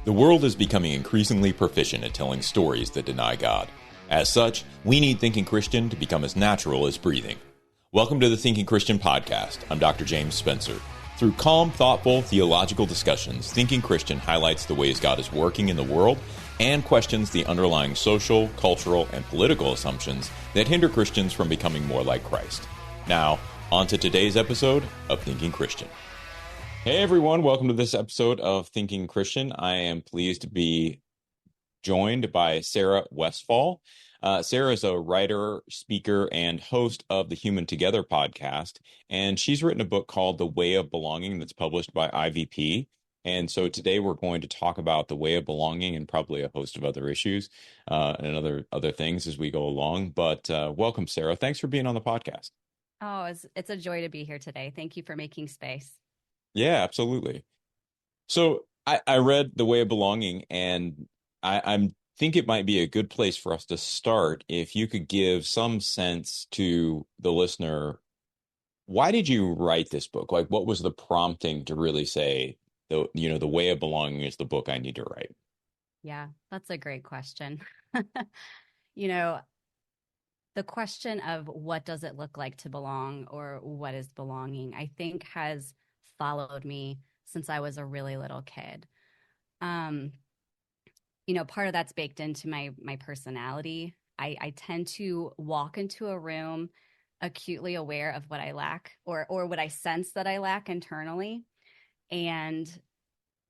The world is becoming increasingly proficient at telling stories that deny God. As such, we need Thinking Christian to become as natural as breathing. Welcome to the Thinking Christian podcast. I'm Dr. James Spencer. Through calm, thoughtful, theological discussions, Thinking Christian highlights the ways God is working in the world and questions the underlying social, cultural, and political assumptions that hinder Christians from becoming more like Christ. Now, on to today's episode of Thinking Christian. Hey everyone, welcome to this episode of Thinking Christian. I am pleased to be joined by Sarah Westfall. Sarah is a writer, speaker, and host of the Human Together podcast, and she's written a book called The Way of Belonging that's published by IVP. And so today we're going to talk about the way of belonging and probably a host of other issues and other things as we go along. But welcome, Sarah. Thanks for being on the podcast. Oh, it's a joy to be here today. Thank you for making space. Yeah, absolutely. So I read The Way of Belonging, and I think it might be a good place for us to start if you could give some sense to the listener. Why did you write this book? Like, what was the prompting to really say, The Way of Belonging is the book I need to write? Yeah, that's a great question. The question of what does it look like to belong or what is belonging, I think has followed me since I was a really little kid. Part of that's baked into my personality. I tend to walk into a room acutely aware of what I lack or what I sense that I lack internally, and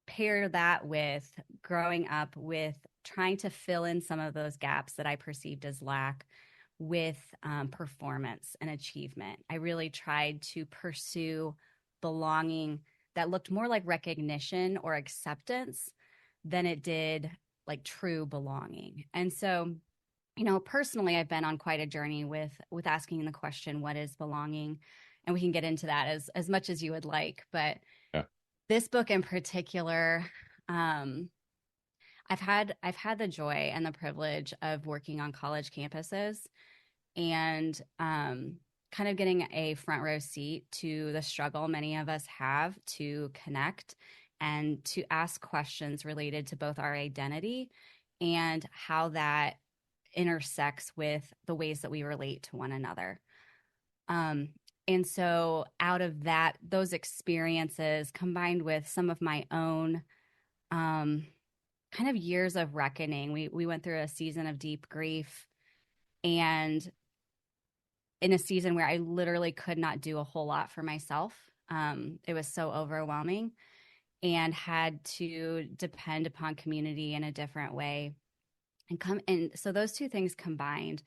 pair that with growing up with trying to fill in some of those gaps that I perceived as lack with performance and achievement. I really tried to pursue belonging that looked more like recognition or acceptance than it did like true belonging. And so, personally, I've been on quite a journey with asking the question, what is belonging? And we can get into that as much as you would like. But Yeah. This book in particular, I've had the joy and the privilege of working on college campuses and kind of getting a front row seat to the struggle many of us have to connect and to ask questions related to both our identity and how that intersects with the ways that we relate to one another. And so out of those experiences combined with some of my own kind of years of reckoning, we went through a season of deep grief, and in a season where I literally could not do a whole lot for myself. It was so overwhelming and had to depend upon community in a different way. And so those two things combined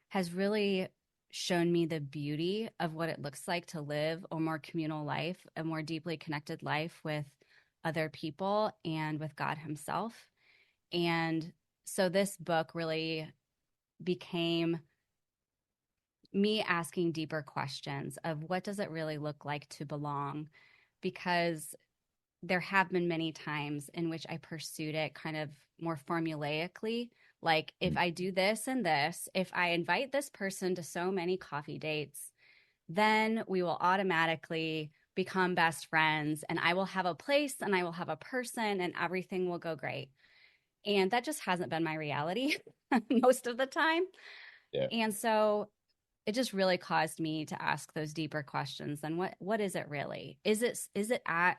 has really shown me the beauty of what it looks like to live a more communal life, a more deeply connected life with other people and with God himself. And so this book really became me asking deeper questions of what does it really look like to belong? Because there have been many times in which I pursued it kind of more formulaically. Like, if I do this and this, if I invite this person to so many coffee dates, then we will automatically become best friends, and I will have a place and I will have a person and everything will go great. And that just hasn't been my reality most of the time. Yeah. And so it just really caused me to ask those deeper questions. And what is it really? Is it at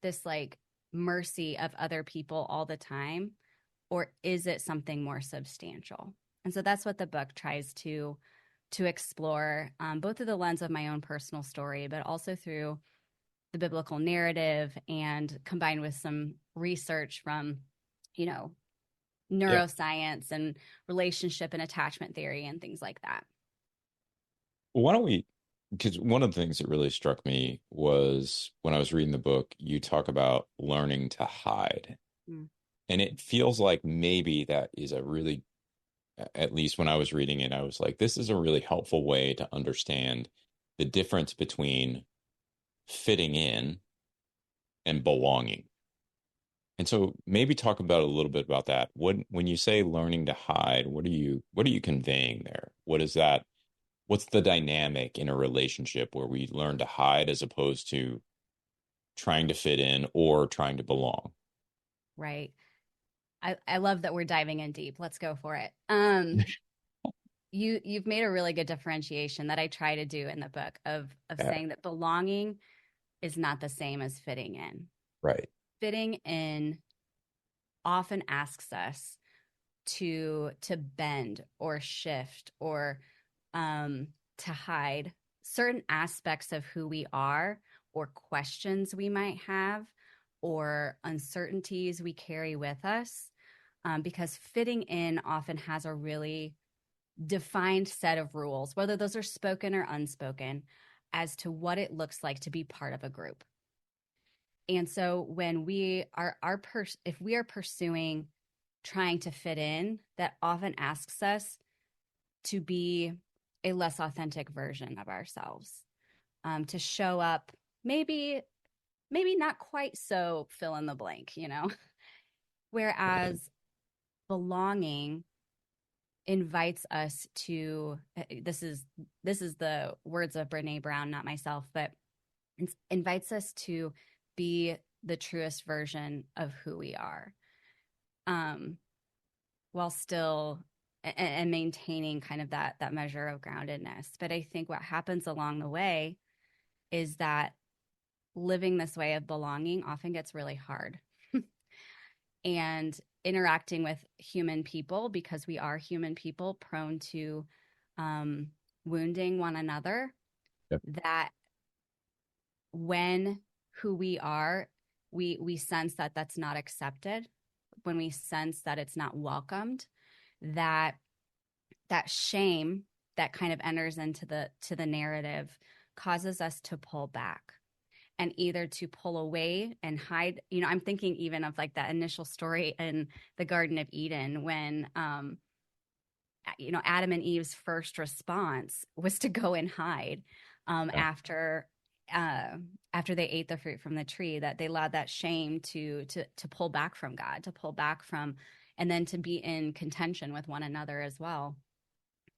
this like mercy of other people all the time? Or is it something more substantial? And so that's what the book tries to explore, both through the lens of my own personal story, but also through the biblical narrative and combined with some research from, neuroscience and relationship and attachment theory and things like that. Well, why don't we, because one of the things that really struck me was when I was reading the book, you talk about learning to hide. Mm. And it feels like maybe that is a really, at least when I was reading it, I was like, this is a really helpful way to understand the difference between fitting in and belonging. And so maybe talk about a little bit about that. When you say learning to hide, what are you conveying there? What is that? What's the dynamic in a relationship where we learn to hide as opposed to trying to fit in or trying to belong? Right. I love that we're diving in deep. Let's go for it. You've made a really good differentiation that I try to do in the book of Yeah. saying that belonging is not the same as fitting in. Right. Fitting in often asks us to bend or shift or to hide certain aspects of who we are or questions we might have or uncertainties we carry with us, because fitting in often has a really defined set of rules, whether those are spoken or unspoken, as to what it looks like to be part of a group. And so when we are if we are pursuing trying to fit in, that often asks us to be a less authentic version of ourselves, to show up maybe not quite so fill in the blank, you know. Right. Whereas belonging invites us to, this is the words of Brene Brown, not myself, but invites us to be the truest version of who we are, um, while still and maintaining kind of that measure of groundedness. But I think what happens along the way is that living this way of belonging often gets really hard. And interacting with human people, because we are human people prone to um, wounding one another, Yep. that when who we are, we sense that that's not accepted, when we sense that it's not welcomed, that that shame that kind of enters into the narrative causes us to pull back and either to pull away and hide. You know, I'm thinking even of like that initial story in the Garden of Eden when you know, Adam and Eve's first response was to go and hide, Yeah. after after they ate the fruit from the tree, that they allowed that shame to pull back from God, to pull back from, and then to be in contention with one another as well.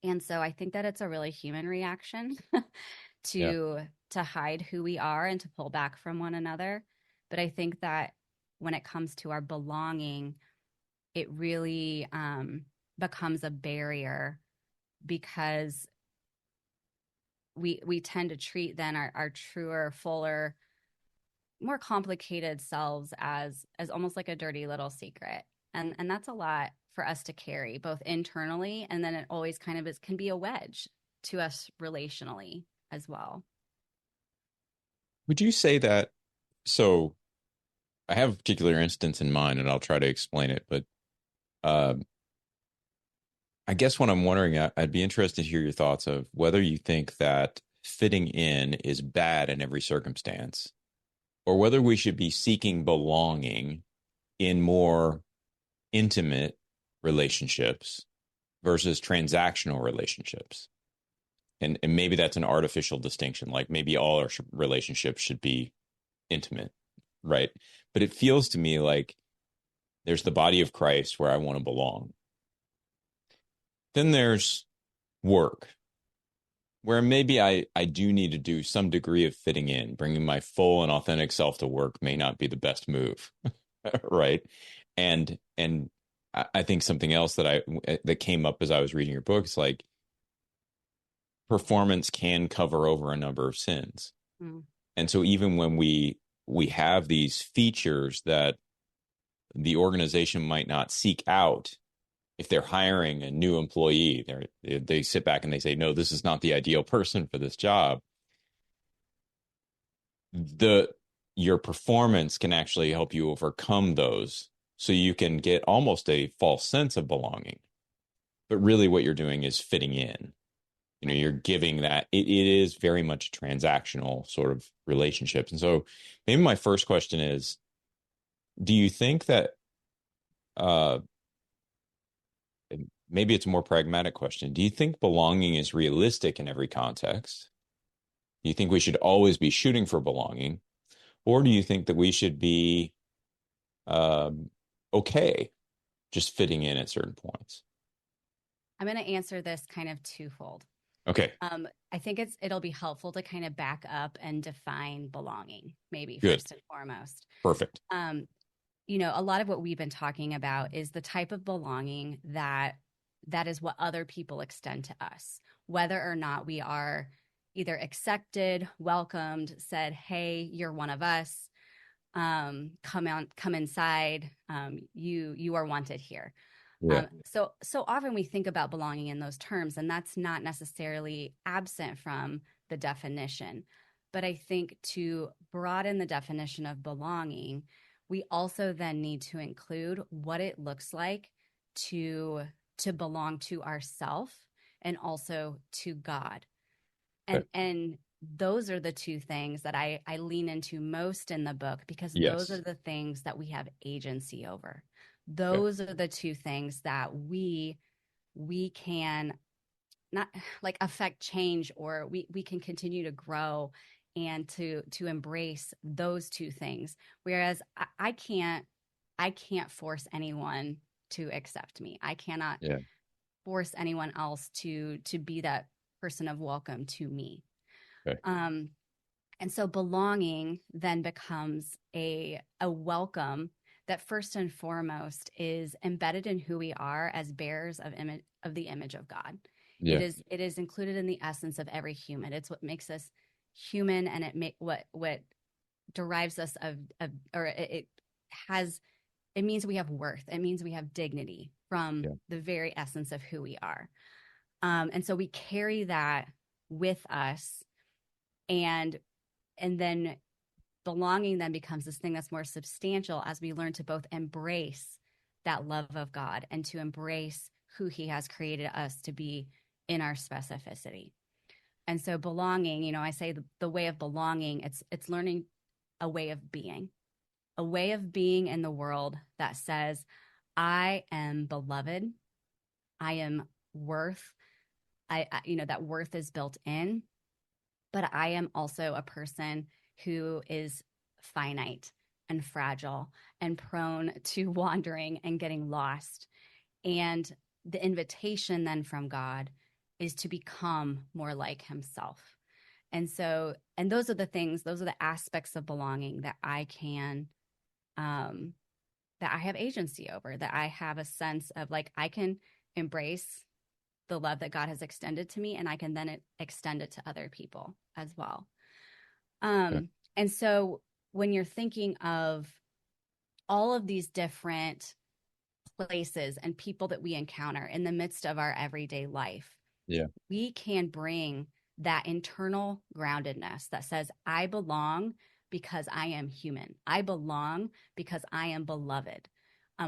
And so I think that it's a really human reaction Yeah. to hide who we are and to pull back from one another. But I think that when it comes to our belonging, it really becomes a barrier, because we tend to treat then our truer, fuller, more complicated selves as almost like a dirty little secret. And that's a lot for us to carry both internally, and then it always kind of can be a wedge to us relationally as well. Would you say that? So I have a particular instance in mind, and I'll try to explain it. But uh, I guess what I'm wondering, I'd be interested to hear your thoughts of whether you think that fitting in is bad in every circumstance, or whether we should be seeking belonging in more intimate relationships versus transactional relationships. And maybe that's an artificial distinction. Like maybe all our relationships should be intimate, right? But it feels to me like there's the body of Christ where I want to belong. Then there's work where maybe I do need to do some degree of fitting in. Bringing my full and authentic self to work may not be the best move, right? And I think something else that came up as I was reading your book is like performance can cover over a number of sins. Mm. And so even when we have these features that the organization might not seek out, if they're hiring a new employee, they sit back and they say, no, this is not the ideal person for this job. The Your performance can actually help you overcome those, so you can get almost a false sense of belonging. But really what you're doing is fitting in. You know, Right. you're giving that it is very much a transactional sort of relationship. And so maybe my first question is, do you think that uh maybe it's a more pragmatic question. Do you think belonging is realistic in every context? Do you think we should always be shooting for belonging? Or do you think that we should be um, okay just fitting in at certain points? I'm going to answer this kind of twofold. Okay, I think it'll be helpful to kind of back up and define belonging, maybe good. first and foremost. Perfect. Um, a lot of what we've been talking about is the type of belonging that is what other people extend to us, whether or not we are either accepted, welcomed, said, "Hey, you're one of us. Come inside. You are wanted here." Yeah. So often we think about belonging in those terms, and that's not necessarily absent from the definition. But I think to broaden the definition of belonging, we also then need to include what it looks like to belong to ourself and also to God. Okay. And those are the two things that I lean into most in the book, because those Yes. are the things that we have agency over. Okay. Those are the two things that we can not like affect change, or we can continue to grow and to embrace those two things. Whereas I can't force anyone to accept me. I cannot Yeah. force anyone else to be that person of welcome to me. Okay. And so belonging then becomes a welcome that first and foremost is embedded in who we are as bearers of the image of God. Yeah. It is included in the essence of every human. It's what makes us human, and what derives us or it means we have worth. It means we have dignity from Yeah. the very essence of who we are. And so we carry that with us, and then belonging then becomes this thing that's more substantial as we learn to both embrace that love of God and to embrace who he has created us to be in our specificity. And so belonging, I say the way of belonging, it's learning a way of being in the world that says, I am beloved, I am worth, that worth is built in, but I am also a person who is finite and fragile and prone to wandering and getting lost. And the invitation then from God is to become more like himself. And those are the aspects of belonging that I can, that I have agency over, that I have a sense of, like, I can embrace the love that God has extended to me, and I can then extend it to other people as well. Okay. And so when you're thinking of all of these different places and people that we encounter in the midst of our everyday life, Yeah. we can bring that internal groundedness that says, I belong because I am human. I belong because I am beloved.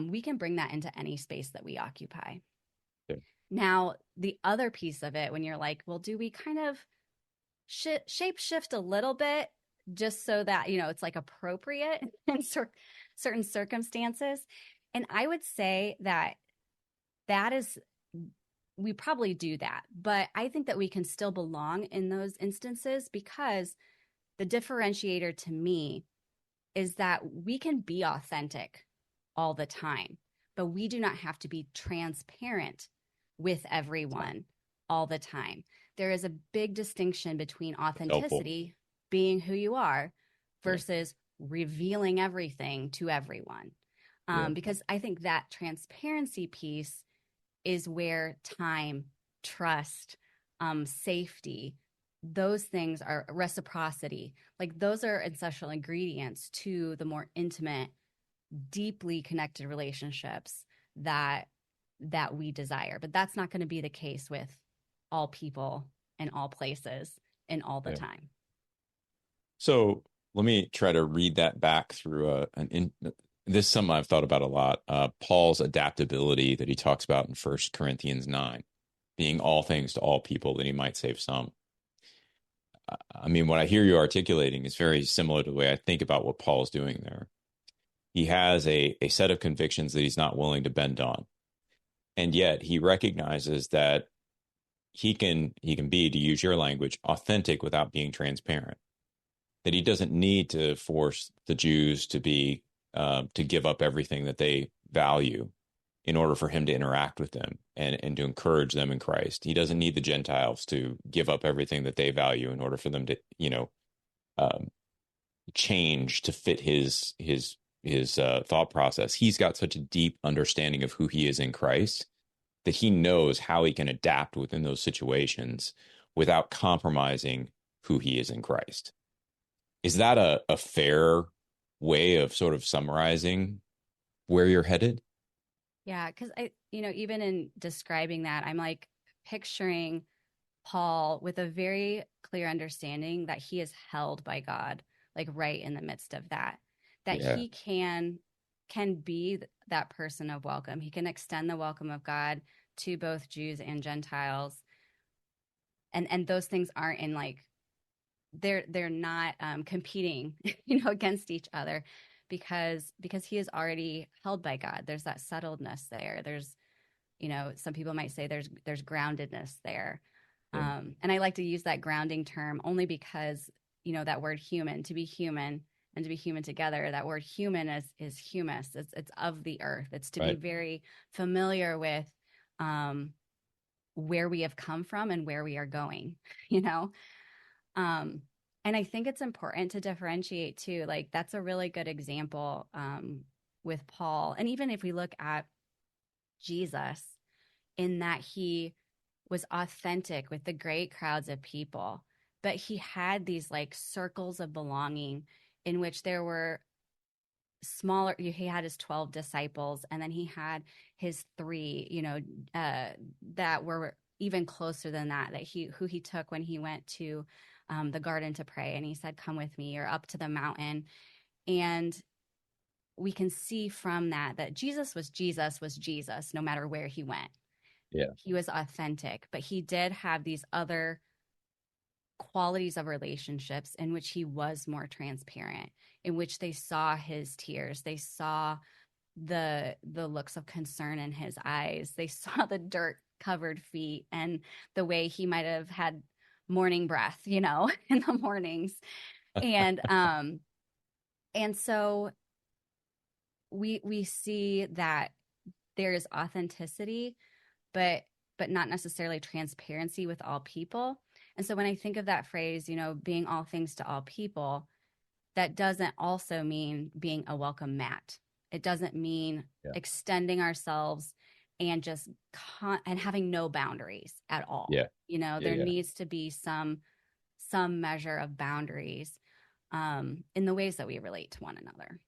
We can bring that into any space that we occupy. Okay. Now, the other piece of it, when you're like, well, do we kind of shape shift a little bit just so that, it's like appropriate in certain circumstances? And I would say that we probably do that, but I think that we can still belong in those instances, because the differentiator to me is that we can be authentic all the time, but we do not have to be transparent with everyone all the time. There is a big distinction between authenticity, being who you are, versus revealing everything to everyone. Because I think that transparency piece is where time, trust, safety, those things are reciprocity. Like, those are essential ingredients to the more intimate, deeply connected relationships that we desire. But that's not going to be the case with all people in all places and all the time. So let me try to read that back through this is something I've thought about a lot. Paul's adaptability that he talks about in 1 Corinthians 9, being all things to all people, that he might save some. I mean, what I hear you articulating is very similar to the way I think about what Paul's doing there. He has a set of convictions that he's not willing to bend on. And yet he recognizes that he can be, to use your language, authentic without being transparent. That he doesn't need to force the Jews to be to give up everything that they value in order for him to interact with them and to encourage them in Christ. He doesn't need the Gentiles to give up everything that they value in order for them to, change to fit his thought process. He's got such a deep understanding of who he is in Christ that he knows how he can adapt within those situations without compromising who he is in Christ. Is that a fair way of sort of summarizing where you're headed? Yeah, because even in describing that, I'm like picturing Paul with a very clear understanding that he is held by God, like right in the midst of that, that Yeah, he can be that person of welcome. He can extend the welcome of God to both Jews and Gentiles. And those things aren't in like they're not competing, against each other because he is already held by God. There's that settledness there. There's, some people might say there's groundedness there. yeah, And I like to use that grounding term only because, that word human, to be human and to be human together, that word human is humus. It's of the earth. It's to be right. very familiar with where we have come from and where we are going, you know? Um, and I think it's important to differentiate too. Like that's a really good example with Paul. And even if we look at Jesus, in that he was authentic with the great crowds of people, but he had these like circles of belonging in which there were smaller, he had his 12 disciples, and then he had his three, that were even closer than that, who he took when he went to the garden to pray. And he said, come with me, or up to the mountain. And we can see from that Jesus, no matter where he went. Yeah, He was authentic, but he did have these other qualities of relationships in which he was more transparent, in which they saw his tears, they saw the looks of concern in his eyes, they saw the dirt covered feet and the way he might have had morning breath, in the mornings. And so we see that there is authenticity, but not necessarily transparency with all people. And so when I think of that phrase, being all things to all people, that doesn't also mean being a welcome mat. It doesn't mean yeah, extending ourselves and just and having no boundaries at all. yeah, There yeah. needs to be some measure of boundaries in the ways that we relate to one another.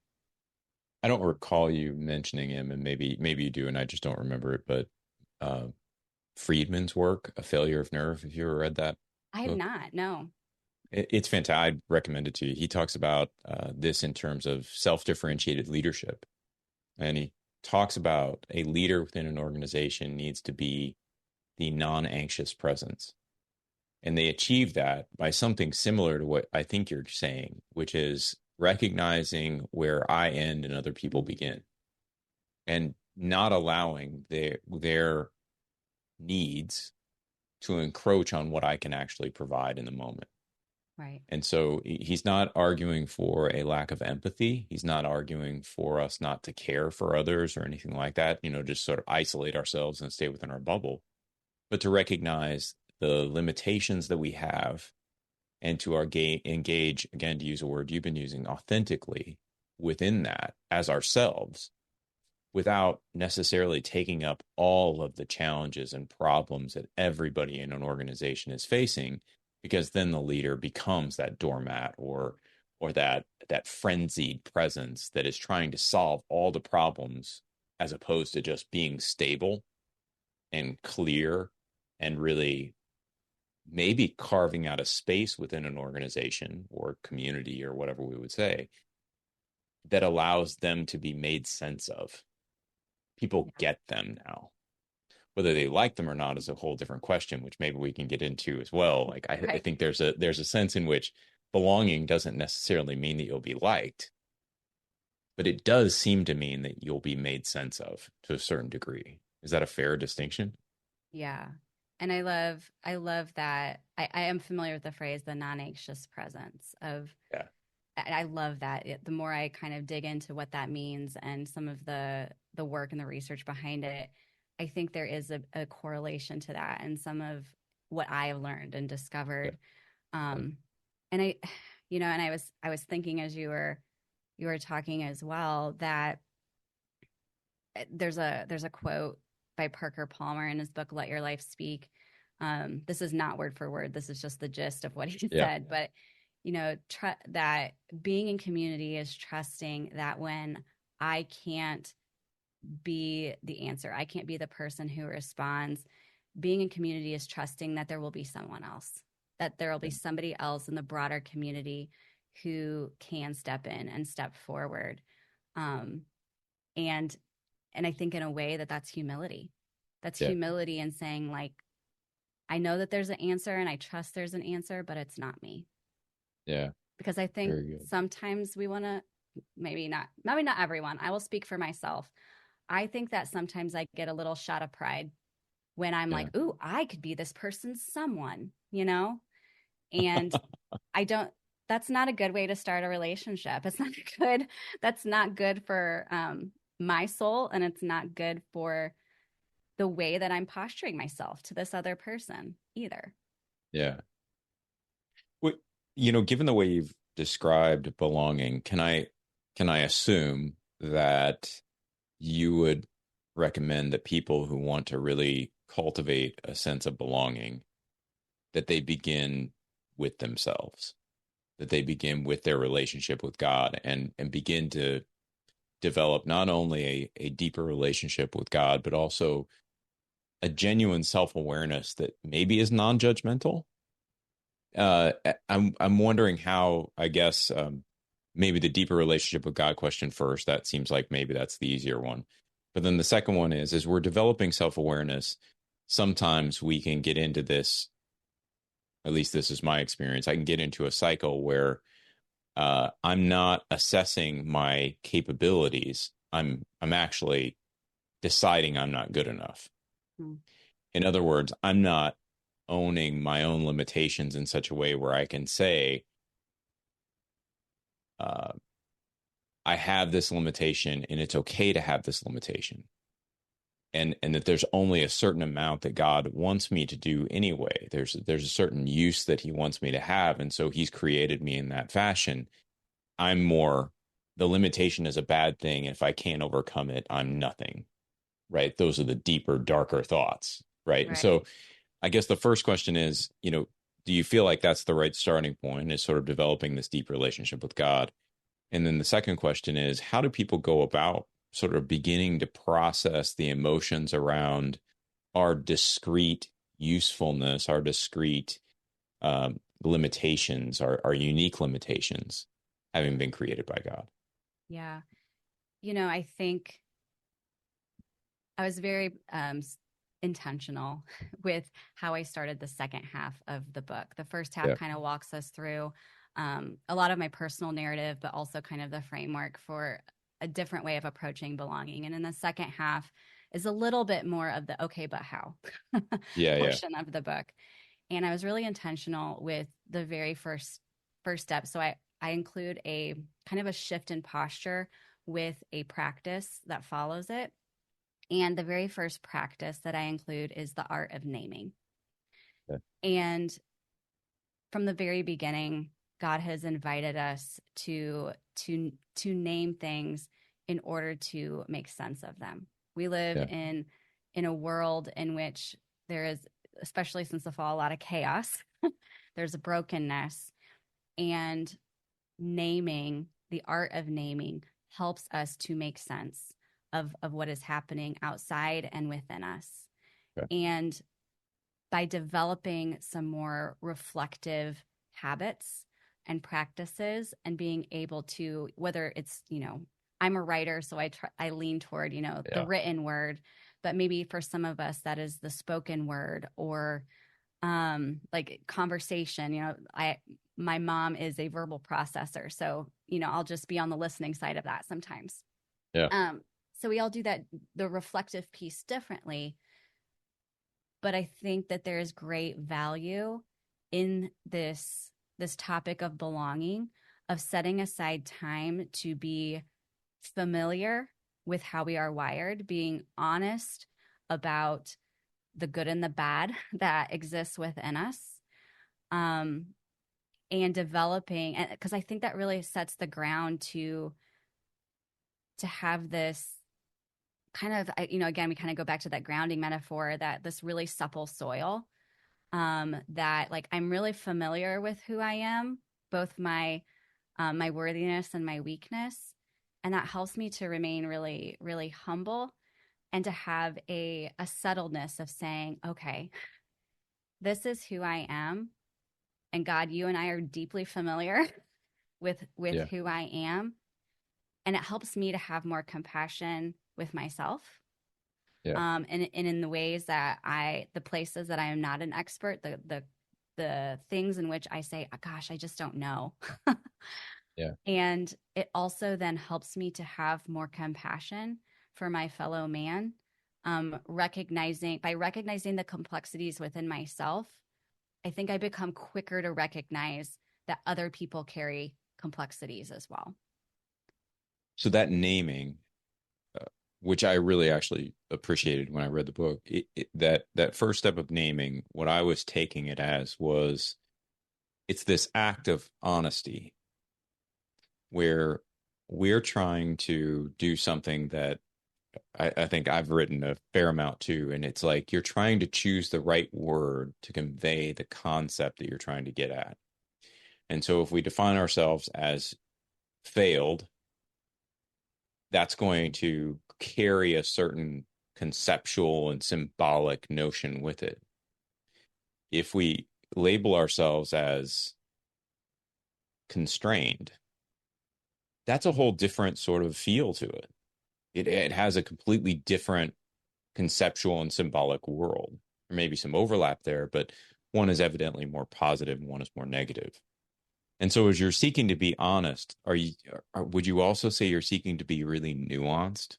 I don't recall you mentioning him, and maybe you do, and I just don't remember it. But uh, Friedman's work, A Failure of Nerve. Have you ever read that I have book? not. No. It's fantastic. I'd recommend it to you. He talks about this in terms of self-differentiated leadership, and he talks about a leader within an organization needs to be the non-anxious presence, and they achieve that by something similar to what I think you're saying, which is recognizing where I end and other people begin, and not allowing their needs to encroach on what I can actually provide in the moment. Right. And so he's not arguing for a lack of empathy. He's not arguing for us not to care for others or anything like that, just sort of isolate ourselves and stay within our bubble, but to recognize the limitations that we have and to engage, again, to use a word you've been using, authentically within that as ourselves without necessarily taking up all of the challenges and problems that everybody in an organization is facing, because then the leader becomes that doormat or that frenzied presence that is trying to solve all the problems as opposed to just being stable and clear and really maybe carving out a space within an organization or community or whatever we would say that allows them to be made sense of. People Yeah. get them now. Whether they like them or not is a whole different question, which maybe we can get into as well. Like I Right. think there's a sense in which belonging doesn't necessarily mean that you'll be liked, but it does seem to mean that you'll be made sense of to a certain degree. Is that a fair distinction? Yeah. And I love that. I am familiar with the phrase the non-anxious presence of, Yeah, and I love that. The more I kind of dig into what that means and some of the work and the research behind it, I think there is a correlation to that and some of what I have learned and yeah, discovered. yeah, And I, and I was thinking as you you were talking as well, that there's a quote by Parker Palmer in his book Let Your Life Speak. This is not word for word, this is just the gist of what he Yeah. said, but that being in community is trusting that when I can't be the answer, I can't be the person who responds, being in community is trusting that there will be someone else, that there will be somebody else in the broader community who can step in and step forward. And I think in a way that's humility. That's humility in saying, like, I know that there's an answer and I trust there's an answer, but it's not me. Yeah. Because I think sometimes we want to, maybe not everyone. I will speak for myself. I think that sometimes I get a little shot of pride when I'm like, ooh, I could be this person's someone, and that's not a good way to start a relationship. That's not good for my soul. And it's not good for the way that I'm posturing myself to this other person either. Yeah. Well, given the way you've described belonging, can I assume that you would recommend that people who want to really cultivate a sense of belonging, that they begin with themselves, that they begin with their relationship with God, and begin to develop not only a deeper relationship with God, but also a genuine self-awareness that maybe is non-judgmental? I'm wondering how, I guess, maybe the deeper relationship with God question first. That seems like maybe that's the easier one. But then the second one is, as we're developing self-awareness, sometimes we can get into this, at least this is my experience, I can get into a cycle where I'm not assessing my capabilities. I'm actually deciding I'm not good enough. Hmm. In other words, I'm not owning my own limitations in such a way where I can say, I have this limitation and it's okay to have this limitation. And that there's only a certain amount that God wants me to do anyway. There's a certain use that he wants me to have. And so he's created me in that fashion. The limitation is a bad thing. If I can't overcome it, I'm nothing. Right. Those are the deeper, darker thoughts. Right. And so I guess the first question is, do you feel like that's the right starting point, is sort of developing this deep relationship with God? And then the second question is, how do people go about sort of beginning to process the emotions around our discrete usefulness, our discrete limitations, our unique limitations, having been created by God? Yeah. I think I was very intentional with how I started the second half of the book. The first half kind of walks us through a lot of my personal narrative, but also kind of the framework for a different way of approaching belonging. And in the second half is a little bit more of the okay, but how portion of the book. And I was really intentional with the very first step. So I include a kind of a shift in posture with a practice that follows it. And the very first practice that I include is the art of naming. Okay. And from the very beginning, God has invited us to name things in order to make sense of them. We live in a world in which there is, especially since the fall, a lot of chaos. There's a brokenness, and the art of naming helps us to make sense of what is happening outside and within us. Okay. And by developing some more reflective habits and practices, and being able to, whether it's, I'm a writer, so I lean toward, the written word, but maybe for some of us that is the spoken word, or like conversation. My mom is a verbal processor, so I'll just be on the listening side of that sometimes. So we all do that, the reflective piece, differently. But I think that there is great value in this topic of belonging, of setting aside time to be familiar with how we are wired, being honest about the good and the bad that exists within us, and developing, because I think that really sets the ground to to have this kind of, again, we kind of go back to that grounding metaphor, that this really supple soil, that like I'm really familiar with who I am, both my worthiness and my weakness. And that helps me to remain really, really humble, and to have a settledness of saying, okay, this is who I am. And God, you and I are deeply familiar with Yeah. who I am. And it helps me to have more compassion with myself. Yeah. And in the ways that the places that I am not an expert, the things in which I say, oh, gosh, I just don't know. Yeah. And it also then helps me to have more compassion for my fellow man, recognizing the complexities within myself. I think I become quicker to recognize that other people carry complexities as well. So that naming, uh, which I really actually appreciated when I read the book, that first step of naming, what I was taking it as was it's this act of honesty where we're trying to do something that I think I've written a fair amount too. And it's like you're trying to choose the right word to convey the concept that you're trying to get at. And so if we define ourselves as failed, that's going to carry a certain conceptual and symbolic notion with it. If we label ourselves as constrained, that's a whole different sort of feel to it. It has a completely different conceptual and symbolic world. There may be some overlap there, but one is evidently more positive and one is more negative. And so as you're seeking to be honest, would you also say you're seeking to be really nuanced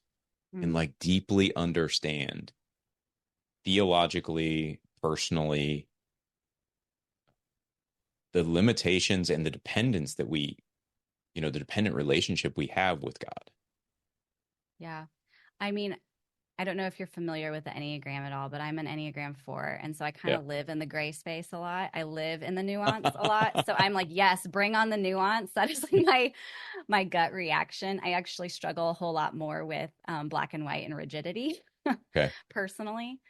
and Mm. like deeply understand theologically, personally, the limitations and the dependence that the dependent relationship we have with God? Yeah. I mean, I don't know if you're familiar with the Enneagram at all, but I'm an Enneagram 4. And so I kind Yeah. of live in the gray space a lot. I live in the nuance a lot. So I'm like, yes, bring on the nuance. That is like my gut reaction. I actually struggle a whole lot more with black and white and rigidity Okay. personally.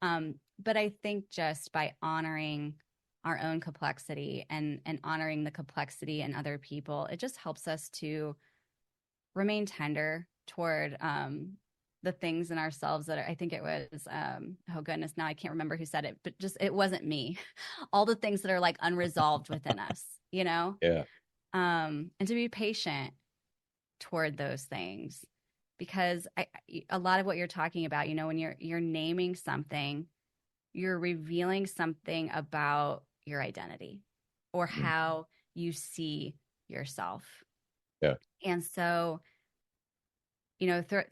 But I think just by honoring our own complexity and honoring the complexity in other people, it just helps us to remain tender toward the things in ourselves that I think it was, oh goodness, now I can't remember who said it, but just, it wasn't me. All the things that are like unresolved within us, Yeah. and to be patient toward those things, because a lot of what you're talking about, when you're naming something, you're revealing something about your identity or Mhm. how you see yourself. Yeah. And so,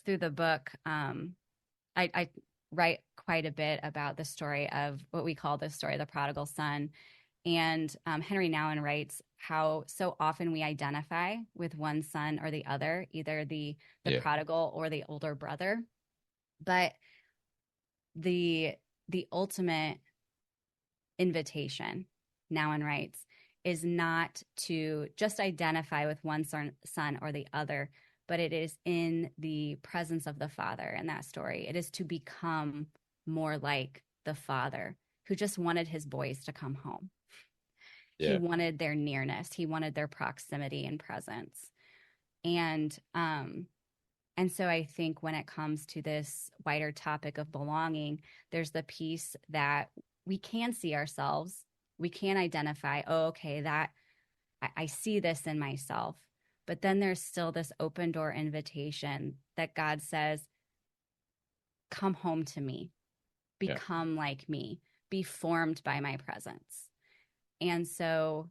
through the book, I write quite a bit about the story of what we call the story of the prodigal son. And Henry Nouwen writes how so often we identify with one son or the other, either the Yeah. prodigal or the older brother. But the ultimate invitation, Nouwen writes, is not to just identify with one son or the other, but it is in the presence of the Father in that story. It is to become more like the Father who just wanted his boys to come home. He Yeah. wanted their nearness. He wanted their proximity and presence. And so I think when it comes to this wider topic of belonging, there's the piece that we can see ourselves. We can identify, oh, okay, that I see this in myself. But then there's still this open door invitation that God says, come home to me, Yeah. become like me, be formed by my presence. And so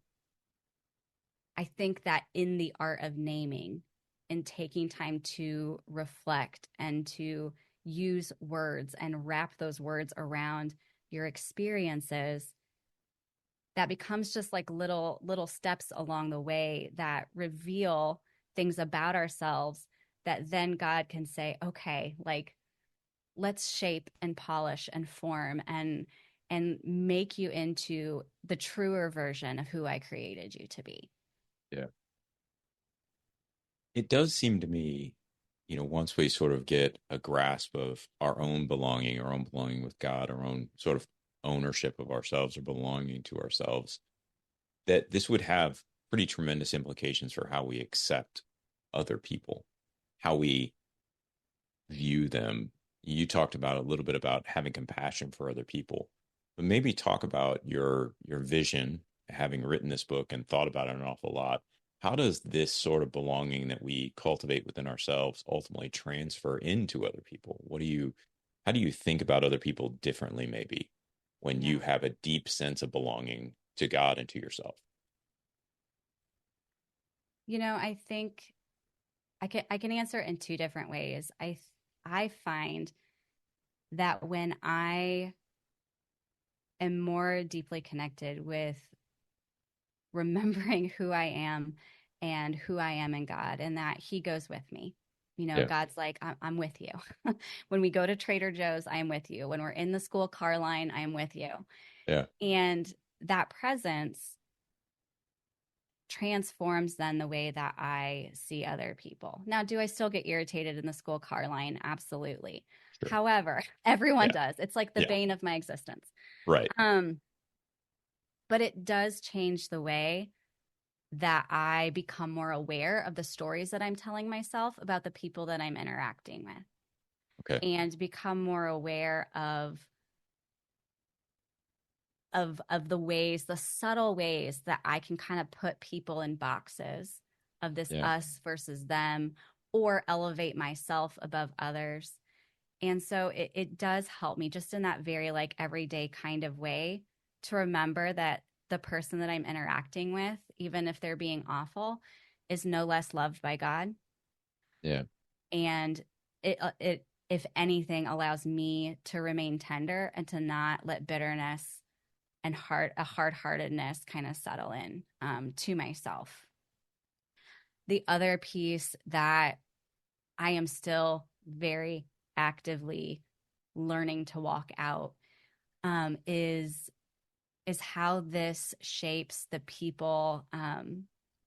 I think that in the art of naming and taking time to reflect and to use words and wrap those words around your experiences, that becomes just like little steps along the way that reveal things about ourselves that then God can say, okay, like let's shape and polish and form and make you into the truer version of who I created you to be. Yeah. It does seem to me, once we sort of get a grasp of our own belonging with God, our own sort of ownership of ourselves or belonging to ourselves, that this would have pretty tremendous implications for how we accept other people, how we view them. You talked about a little bit about having compassion for other people, but maybe talk about your vision, having written this book and thought about it an awful lot. How does this sort of belonging that we cultivate within ourselves ultimately transfer into other people? How do you think about other people differently, maybe, when you Yeah. have a deep sense of belonging to God and to yourself? I think I can answer it in two different ways. I find that when I am more deeply connected with remembering who I am and who I am in God, and that He goes with me. Yeah, God's like, I'm with you. When we go to Trader Joe's, I am with you. When we're in the school car line, I am with you. yeah, And that presence transforms then the way that I see other people. Now, do I still get irritated in the school car line? Absolutely. sure. However, everyone Yeah, does. It's like the yeah, bane of my existence. right. Um, but it does change the way that I become more aware of the stories that I'm telling myself about the people that I'm interacting with, Okay. and become more aware of the ways, the subtle ways that I can kind of put people in boxes of this Yeah, us versus them, or elevate myself above others. And so it does help me just in that very like everyday kind of way to remember that the person that I'm interacting with, even if they're being awful, is no less loved by God. yeah, And it if anything allows me to remain tender and to not let bitterness and hard-heartedness kind of settle in to myself. The other piece that I am still very actively learning to walk out is how this shapes the people,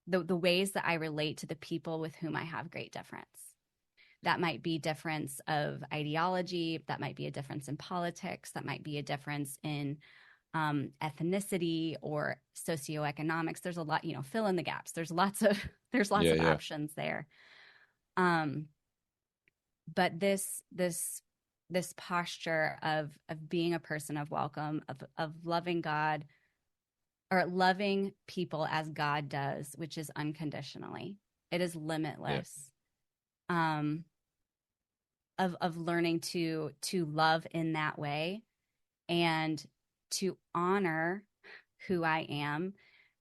the ways that I relate to the people with whom I have great difference. That might be difference of ideology, that might be a difference in politics, that might be a difference in ethnicity or socioeconomics. There's a lot, fill in the gaps. There's lots yeah, of yeah, options there. Um, but this posture of being a person of welcome, of loving God, or loving people as God does, which is unconditionally. It is yeah, limitless. Um, of learning to love in that way, and to honor who I am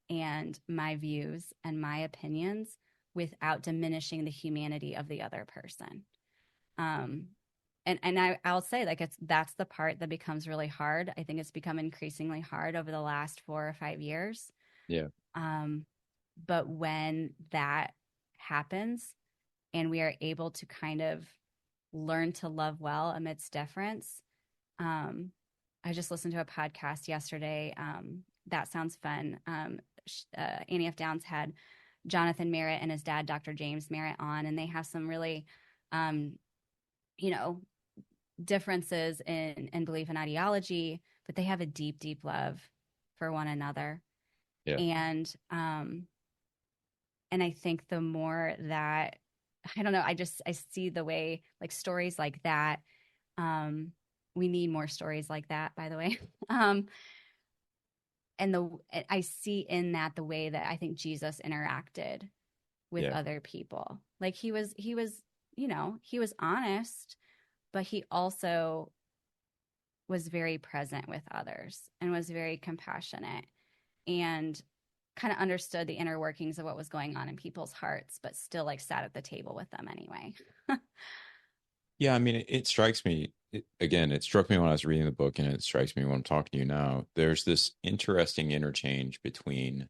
and my views and my opinions without diminishing the humanity of the other person. Um, I'll say like that's the part that becomes really hard. I think it's become increasingly hard over the last 4 or 5 years. yeah, Um, but when that happens and we are able to kind of learn to love well amidst difference, um, I just listened to a podcast yesterday. That sounds fun. Annie F. Downs had Jonathan Merritt and his dad, Dr. James Merritt, on, and they have some really, um, you know, differences in belief and ideology, but they have a deep, deep love for one another. yeah, And I think the more that I don't know, I see the way like stories like that. Um, we need more stories like that, by the way. Um, and the I see in that the way that I think Jesus interacted with yeah, other people. Like he was honest, but he also was very present with others and was very compassionate and kind of understood the inner workings of what was going on in people's hearts, but still like sat at the table with them anyway. yeah. I mean, it strikes me again. It struck me when I was reading the book, and it strikes me when I'm talking to you now. There's this interesting interchange between,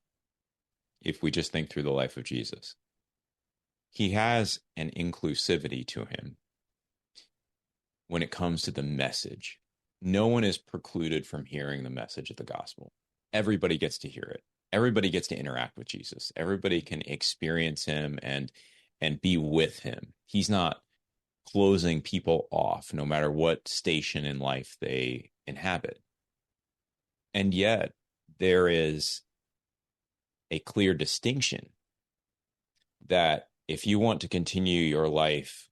if we just think through the life of Jesus, he has an inclusivity to him when it comes to the message. No one is precluded from hearing the message of the gospel. Everybody gets to hear it. Everybody gets to interact with Jesus. Everybody can experience him and be with him. He's not closing people off, no matter what station in life they inhabit. And yet, there is a clear distinction that if you want to continue your life,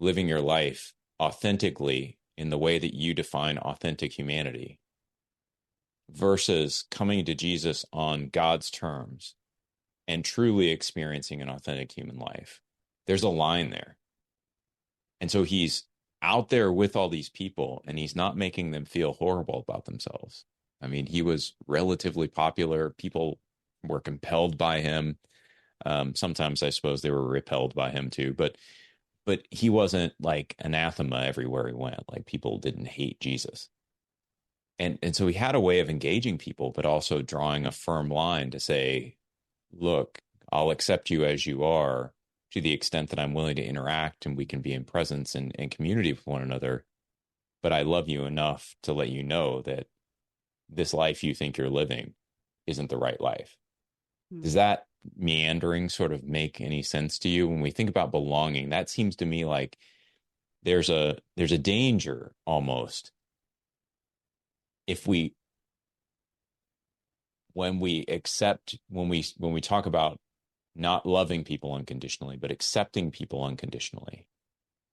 living your life authentically in the way that you define authentic humanity, versus coming to Jesus on God's terms and truly experiencing an authentic human life, there's a line there. And so he's out there with all these people and he's not making them feel horrible about themselves. I mean, he was relatively popular. People were compelled by him. Sometimes I suppose they were repelled by him too, but he wasn't like anathema everywhere he went. Like people didn't hate Jesus. And so he had a way of engaging people, but also drawing a firm line to say, look, I'll accept you as you are to the extent that I'm willing to interact and we can be in presence and community with one another. But I love you enough to let you know that this life you think you're living isn't the right life. Does that meandering sort of make any sense to you? When we think about belonging, that seems to me like there's a danger almost if we when we talk about not loving people unconditionally, but accepting people unconditionally,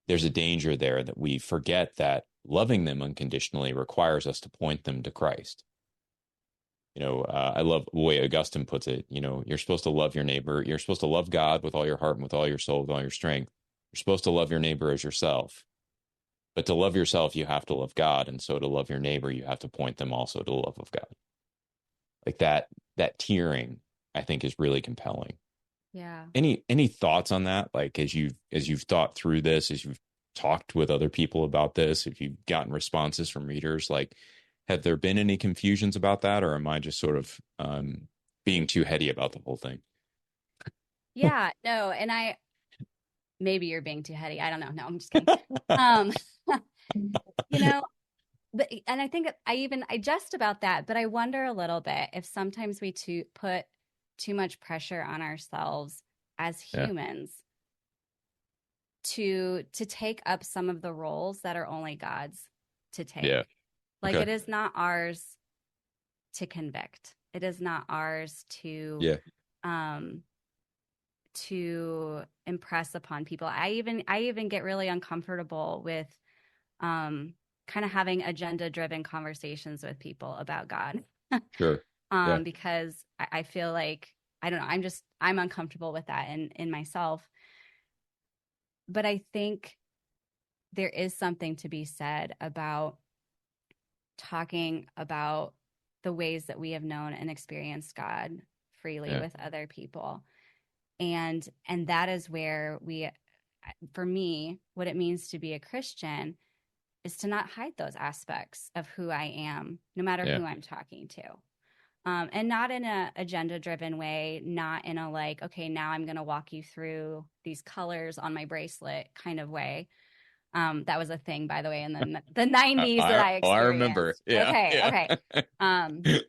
there's a danger there that we forget that loving them unconditionally requires us to point them to Christ. I love the way Augustine puts it. You're supposed to love your neighbor. You're supposed to love God with all your heart and with all your soul, with all your strength. You're supposed to love your neighbor as yourself. But to love yourself, you have to love God. And so to love your neighbor, you have to point them also to the love of God. Like that tiering, I think, is really compelling. Yeah. Any thoughts on that? Like as you've thought through this, as you've talked with other people about this, if you've gotten responses from readers, like have there been any confusions about that, or am I just sort of being too heady about the whole thing? Yeah, no, and maybe you're being too heady. I don't know. No, I'm just kidding. Um, you know, and I think I jest about that, but I wonder a little bit if sometimes we put too much pressure on ourselves as Yeah. humans to take up some of the roles that are only God's to take. Yeah. Like Okay. it is not ours to convict. It is not ours Yeah. to impress upon people. I even get really uncomfortable with kind of having agenda driven conversations with people about God. Sure. Yeah. Because I feel like, I don't know, I'm uncomfortable with that in myself. But I think there is something to be said about talking about the ways that we have known and experienced God freely with other people. And that is where for me, what it means to be a Christian is to not hide those aspects of who I am, no matter who I'm talking to. And not in a agenda driven way, not in a like, okay, now I'm going to walk you through these colors on my bracelet kind of way. That was a thing, by the way, in the 90s that I experienced. I remember. Yeah. Okay.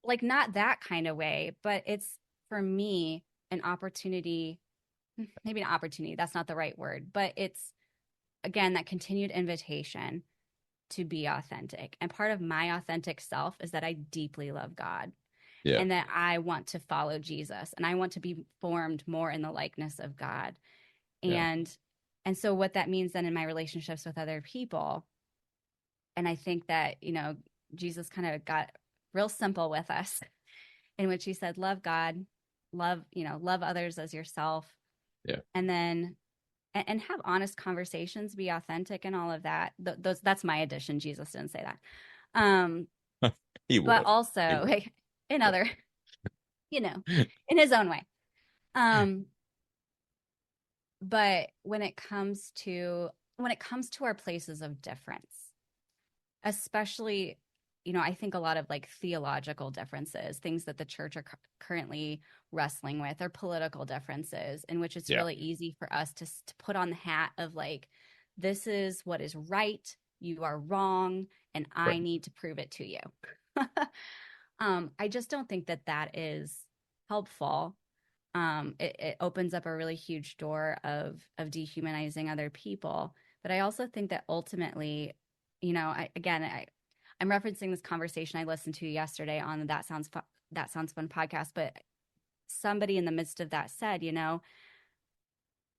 Like not that kind of way, but it's for me an opportunity, maybe an opportunity, that's not the right word, but it's again that continued invitation to be authentic. And part of my authentic self is that I deeply love God. Yeah. And that I want to follow Jesus and I want to be formed more in the likeness of God. And so what that means then in my relationships with other people, and I think that, Jesus kind of got real simple with us in which he said, love God, love others as yourself. Yeah. And then and have honest conversations, be authentic and all of that. That's my addition. Jesus didn't say that. He would. But also in other, in his own way. But when it comes to our places of difference, especially, I think a lot of like theological differences, things that the church are currently wrestling with, or political differences in which it's really easy for us to put on the hat of like, this is what is right, you are wrong, and I need to prove it to you. I just don't think that is helpful. it opens up a really huge door of dehumanizing other people. But I also think that ultimately, I'm referencing this conversation I listened to yesterday on the That Sounds Fun podcast, but somebody in the midst of that said,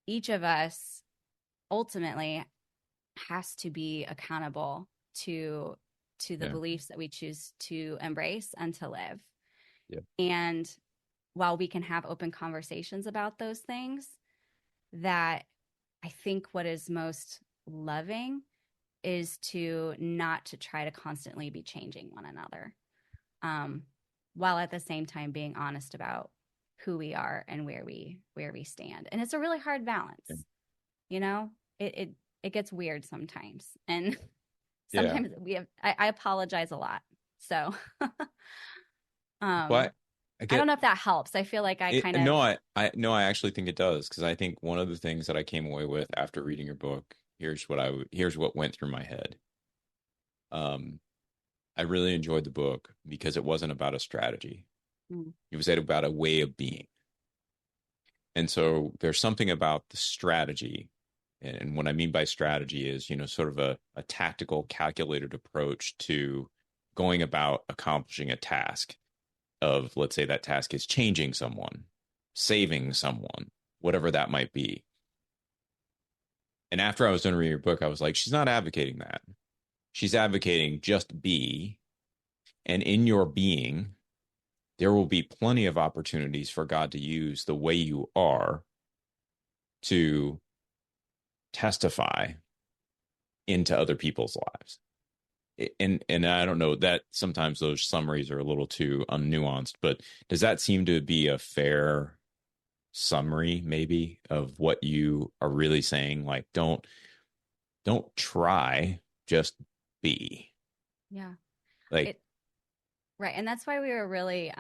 each of us ultimately has to be accountable to the Yeah. beliefs that we choose to embrace and to live. Yeah. And while we can have open conversations about those things, that I think what is most loving is to not to try to constantly be changing one another, while at the same time being honest about who we are and where we stand. And it's a really hard balance. Yeah. It gets weird sometimes, and Yeah. sometimes I apologize a lot. So But I I don't get know if that helps. I feel like I it. kind of, No, I no, I actually think it does, because I think one of the things that I came away with after reading your book, here's what went through my head. Um, I really enjoyed the book because it wasn't about a strategy. mm, It was about a way of being. And so there's something about the strategy. And what I mean by strategy is, sort of a tactical, calculated approach to going about accomplishing a task of, let's say that task is changing someone, saving someone, whatever that might be. And after I was done reading your book, I was like, she's not advocating that. She's advocating just be. And in your being, there will be plenty of opportunities for God to use the way you are to testify into other people's lives. And I don't know, that sometimes those summaries are a little too unnuanced, but does that seem to be a fair summary maybe of what you are really saying? Like, don't try, just be. yeah, Like, it right. And that's why we were really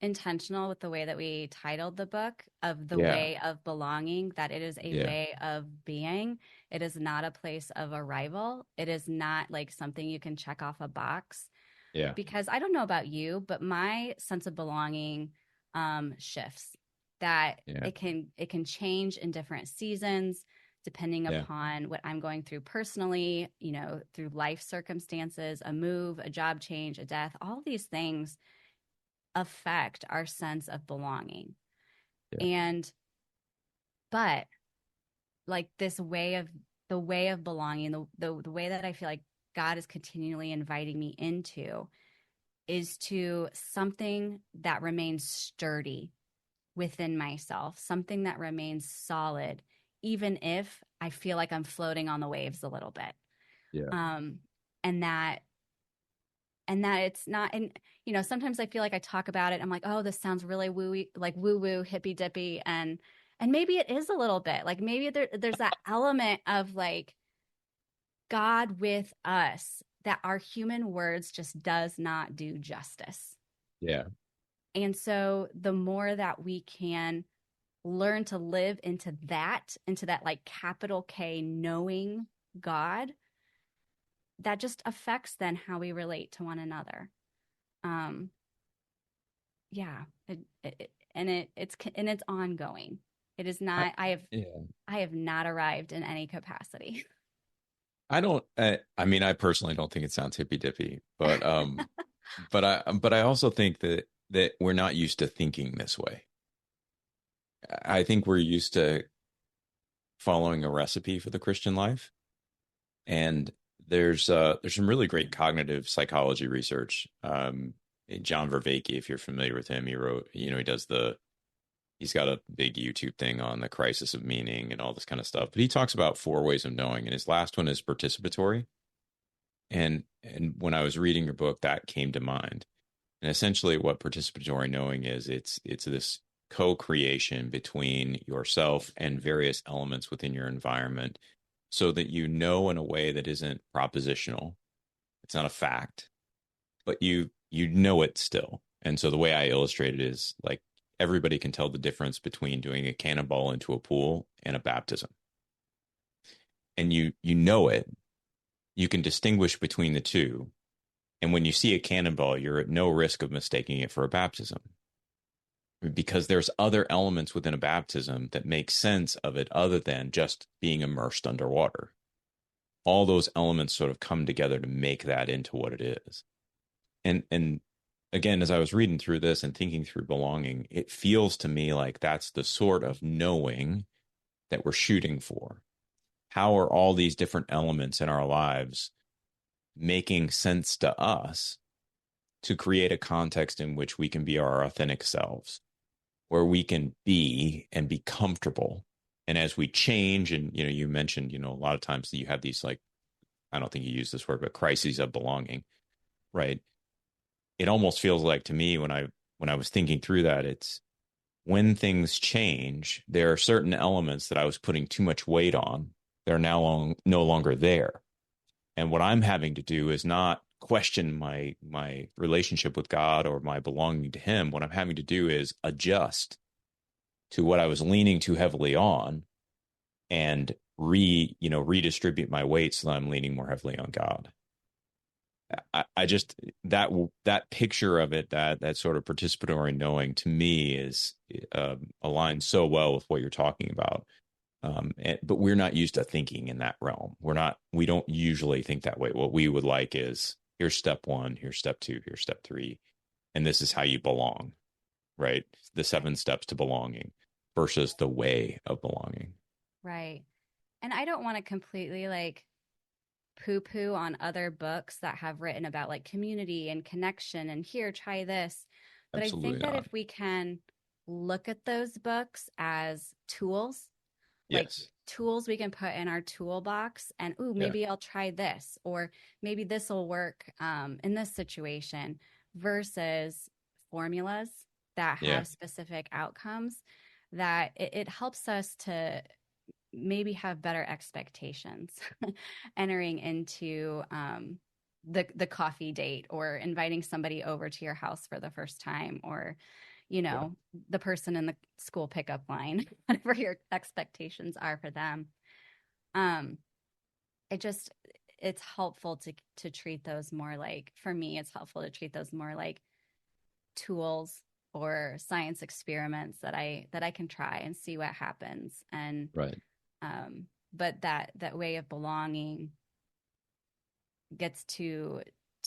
intentional with the way that we titled the book, of the yeah, way of belonging, that it is a yeah, way of being. It is not a place of arrival. It is not like something you can check off a box. yeah, Because I don't know about you, but my sense of belonging shifts. That yeah, it can change in different seasons depending yeah, upon what I'm going through personally, through life circumstances, a move, a job change, a death. All these things affect our sense of belonging. yeah. And but like the way of belonging, the way that I feel like God is continually inviting me into is to something that remains sturdy within myself, something that remains solid, even if I feel like I'm floating on the waves a little bit. Yeah. Um, and that it's not, and sometimes I feel like I talk about it, I'm like, oh, this sounds really woo, like woo woo, hippy dippy, and maybe it is a little bit, like maybe there's that element of like God with us that our human words just does not do justice. Yeah. And so the more that we can learn to live into that like capital K knowing God, that just affects then how we relate to one another. Um, yeah, it's ongoing. It is I, not. yeah. I have not arrived in any capacity. I don't. I mean, I personally don't think it sounds hippy dippy, but I also think that we're not used to thinking this way. I think we're used to following a recipe for the Christian life, and there's some really great cognitive psychology research. John Vervaeke, if you're familiar with him, he wrote, he's got a big YouTube thing on the crisis of meaning and all this kind of stuff. But he talks about four ways of knowing, and his last one is participatory. And when I was reading your book, that came to mind. And essentially, what participatory knowing is, it's this co-creation between yourself and various elements within your environment, so that you know in a way that isn't propositional. It's not a fact, but you know it still. And so the way I illustrate it is like everybody can tell the difference between doing a cannonball into a pool and a baptism. And you know it. You can distinguish between the two. And when you see a cannonball, you're at no risk of mistaking it for a baptism. because there's other elements within a baptism that make sense of it other than just being immersed underwater. All those elements sort of come together to make that into what it is. And again, as I was reading through this and thinking through belonging, it feels to me like that's the sort of knowing that we're shooting for. How are all these different elements in our lives making sense to us to create a context in which we can be our authentic selves, where we can be and be comfortable? And as we change, and you mentioned, a lot of times that you have these, like, I don't think you use this word, but crises of belonging, right? It almost feels like to me when I was thinking through that, it's when things change, there are certain elements that I was putting too much weight on. They're now no longer there. And what I'm having to do is not question my relationship with God or my belonging to him. What I'm having to do is adjust to what I was leaning too heavily on and redistribute my weight so that I'm leaning more heavily on God. I just that picture of it, that sort of participatory knowing, to me is aligned so well with what you're talking about. But we're not used to thinking in that realm. We don't usually think that way. What we would like is, here's step one, here's step two, here's step three, and this is how you belong, right? The 7 steps to belonging versus the way of belonging. Right. And I don't want to completely like poo poo on other books that have written about like community and connection and here, try this. But I think Absolutely that not. if we can look at those books as tools, like Yes. tools we can put in our toolbox, and ooh, Yeah. maybe I'll try this, or maybe this will work in this situation, versus formulas that Yeah. have specific outcomes, that it helps us to maybe have better expectations entering into the coffee date, or inviting somebody over to your house for the first time, or Yeah. the person in the school pickup line, whatever your expectations are for them. um it just it's helpful to treat those more like, for me, it's helpful to treat those more like tools or science experiments that I can try and see what happens. And Right. but that way of belonging gets to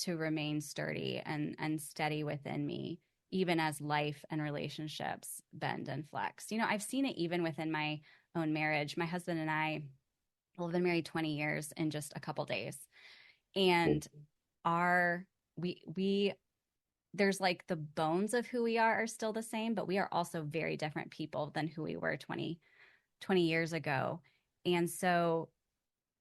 remain sturdy and steady within me, even as life and relationships bend and flex. I've seen it even within my own marriage. My husband and I will have been married 20 years in just a couple days. Cool. And our we there's like the bones of who we are still the same, but we are also very different people than who we were 20 years ago. And so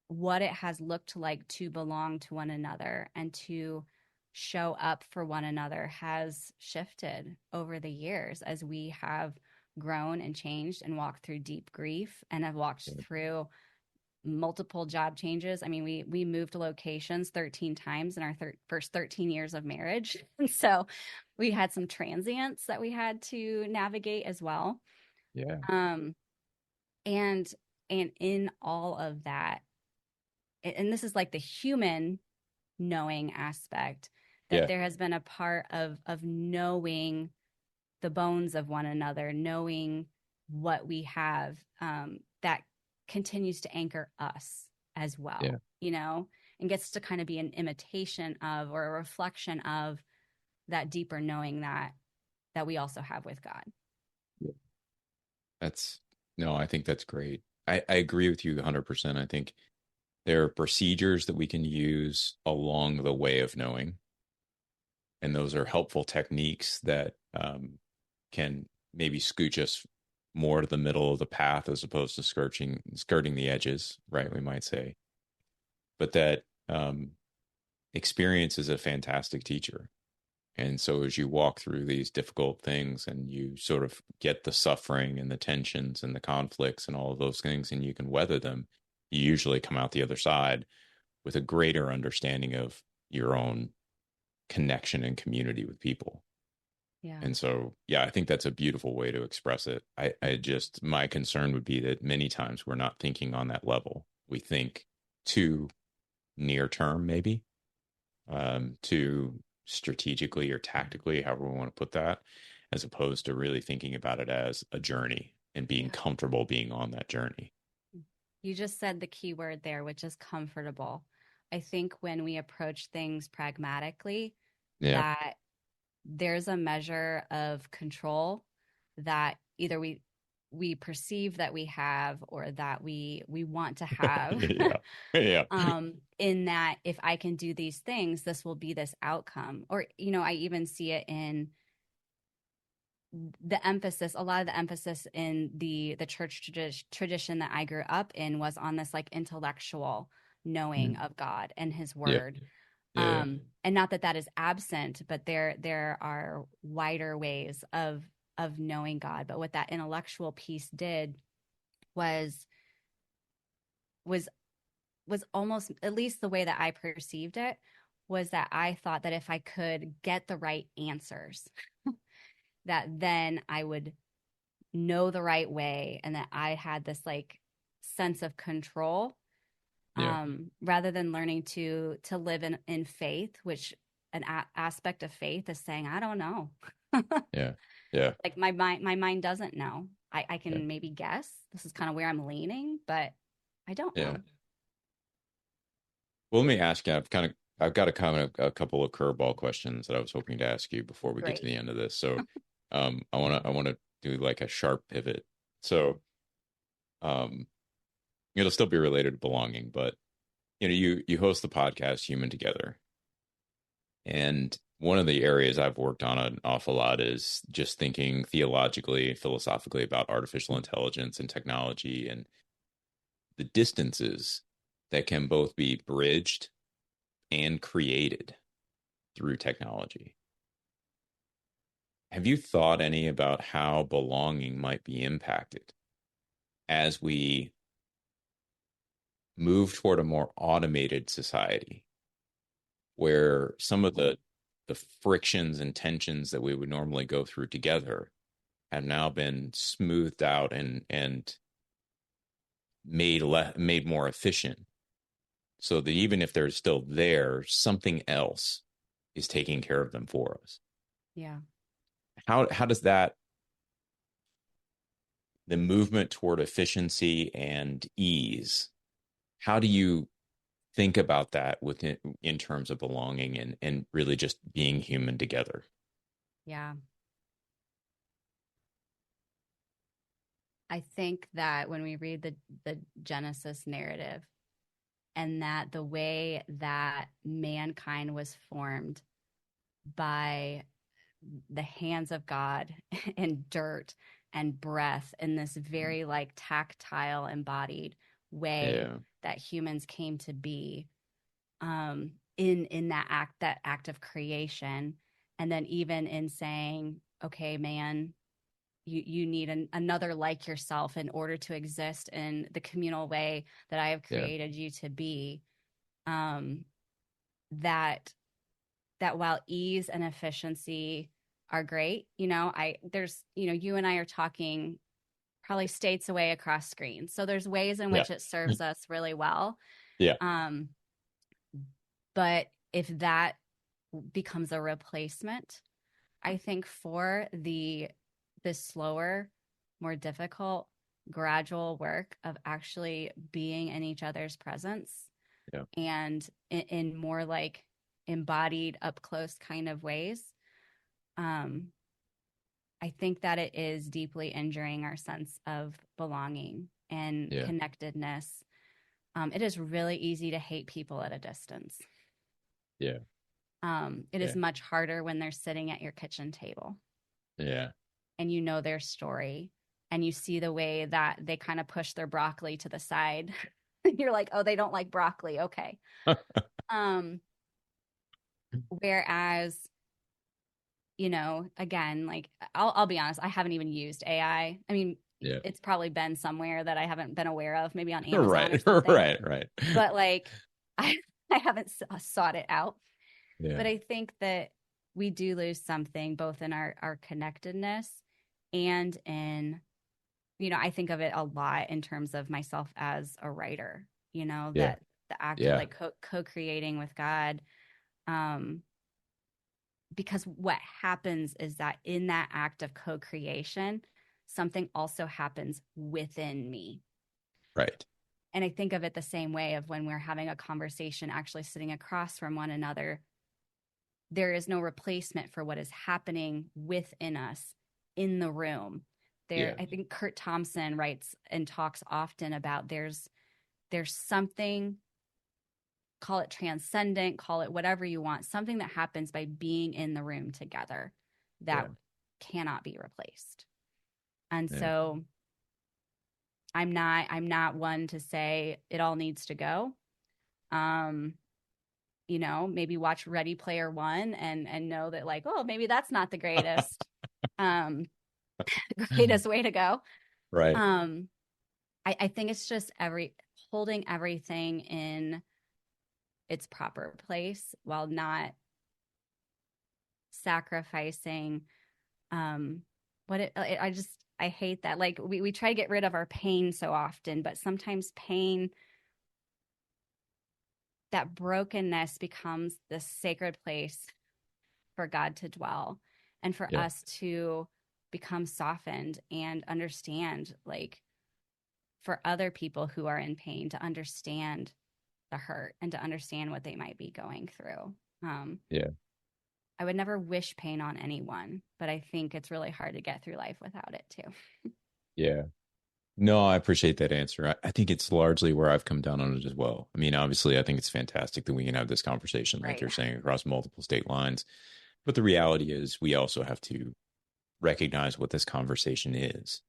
what it has looked like to belong to one another and to show up for one another has shifted over the years as we have grown and changed and walked through deep grief and have walked Yeah. through multiple job changes. I mean, we moved locations 13 times in our first 13 years of marriage. And so we had some transients that we had to navigate as well. Yeah. Um, and in all of that, and this is like the human knowing aspect, that Yeah. there has been a part of knowing the bones of one another, knowing what we have, that continues to anchor us as Yeah. well, and gets to kind of be an imitation of, or a reflection of, that deeper knowing that we also have with God. Yeah. That's no, I think that's great. I agree with you 100%. I think there are procedures that we can use along the way of knowing, and those are helpful techniques that can maybe scooch us more to the middle of the path as opposed to skirting the edges, right? We might say, but that experience is a fantastic teacher. And so as you walk through these difficult things and you sort of get the suffering and the tensions and the conflicts and all of those things, and you can weather them, you usually come out the other side with a greater understanding of your own connection and community with people. Yeah. And so, yeah, I think that's a beautiful way to express it. I just, my concern would be that many times we're not thinking on that level. We think too near term, maybe, too strategically or tactically, however we want to put that. as opposed to really thinking about it as a journey and being Yeah. comfortable being on that journey. You just said the key word there, which is comfortable. I think when we approach things pragmatically, Yeah. that there's a measure of control that either we perceive that we have or that we want to have. Yeah. Yeah. In that if I can do these things, this will be this outcome. Or, I even see it in the emphasis, a lot of the emphasis in the church tradition that I grew up in was on this like intellectual knowing of God and his Yeah. word. Yeah. And not that that is absent, but there are wider ways of knowing God. But what that intellectual piece did was was was almost, at least the way that I perceived it, was that I thought that if I could get the right answers, that then I would know the right way and that I had this like sense of control, Yeah. rather than learning to live in faith, which an aspect of faith is saying, I don't know. Yeah. Yeah. Like my mind doesn't know. I Yeah. can maybe guess this is kind of where I'm leaning, but I don't Yeah. know. Well, let me ask you, I've got a couple of curveball questions that I was hoping to ask you before we get to Great. the end of this. So, I want to do like a sharp pivot. So, um, it'll still be related to belonging, but you host the podcast Human Together. And one of the areas I've worked on an awful lot is just thinking theologically and philosophically about artificial intelligence and technology and the distances that can both be bridged and created through technology. Have you thought any about how belonging might be impacted as we move toward a more automated society where some of the frictions and tensions that we would normally go through together have now been smoothed out and made more efficient, so that even if they're still there, something else is taking care of them for us. Yeah. How does that, the movement toward efficiency and ease, how do you think about that within in terms of belonging and really just being human together? Yeah. I think that when we read the Genesis narrative, and that the way that mankind was formed by the hands of God and dirt and breath in this very like tactile embodied way Yeah. that humans came to be, in that act of creation, and then even in saying, okay, man, you need another like yourself in order to exist in the communal way that I have Yeah. created you to be. um that that while ease and efficiency are great, I there's you and I are talking probably states away across screens, so there's ways in Yeah. which it serves us really well. Yeah. um but if that becomes a replacement, I think, for the slower, more difficult, gradual work of actually being in each other's presence, Yeah. and in more like embodied, up close kind of ways, um, I think that it is deeply injuring our sense of belonging and Yeah. connectedness. It is really easy to hate people at a distance. Yeah. It is Yeah. much harder when they're sitting at your kitchen table Yeah. and you know their story and you see the way that they kind of push their broccoli to the side. You're like, oh, they don't like broccoli. Okay. Um, Whereas, again, like I'll be honest, I haven't even used AI. I mean, Yeah. it's probably been somewhere that I haven't been aware of, maybe on Amazon or Right. something. Right. Right. But like, I I haven't sought it out. Yeah. But I think that we do lose something both in our connectedness and in, I think of it a lot in terms of myself as a writer, Yeah. that the act of Yeah. like co-creating with God. Um, because what happens is that in that act of co-creation, something also happens within me. Right. And I think of it the same way of when we're having a conversation, actually sitting across from one another, there is no replacement for what is happening within us in the room. There, Yeah. I think Kurt Thompson writes and talks often about there's something, call it transcendent, call it whatever you want, something that happens by being in the room together that Yeah. cannot be replaced. And Yeah. so I'm not one to say it all needs to go. Um, maybe watch Ready Player One and know that, like, oh, maybe that's not the greatest um greatest way to go. Right. Um, I think it's just holding everything in its proper place while not sacrificing I hate that. Like we try to get rid of our pain so often, but sometimes pain, that brokenness becomes this sacred place for God to dwell and for Yeah. us to become softened and understand, like, for other people who are in pain to understand the hurt and to understand what they might be going through. Yeah. I would never wish pain on anyone, but I think it's really hard to get through life without it too. Yeah. No, I appreciate that answer. I think it's largely where I've come down on it as well. I mean, obviously, I think it's fantastic that we can have this conversation, like Right. you're saying, across multiple state lines. But the reality is, we also have to recognize what this conversation is.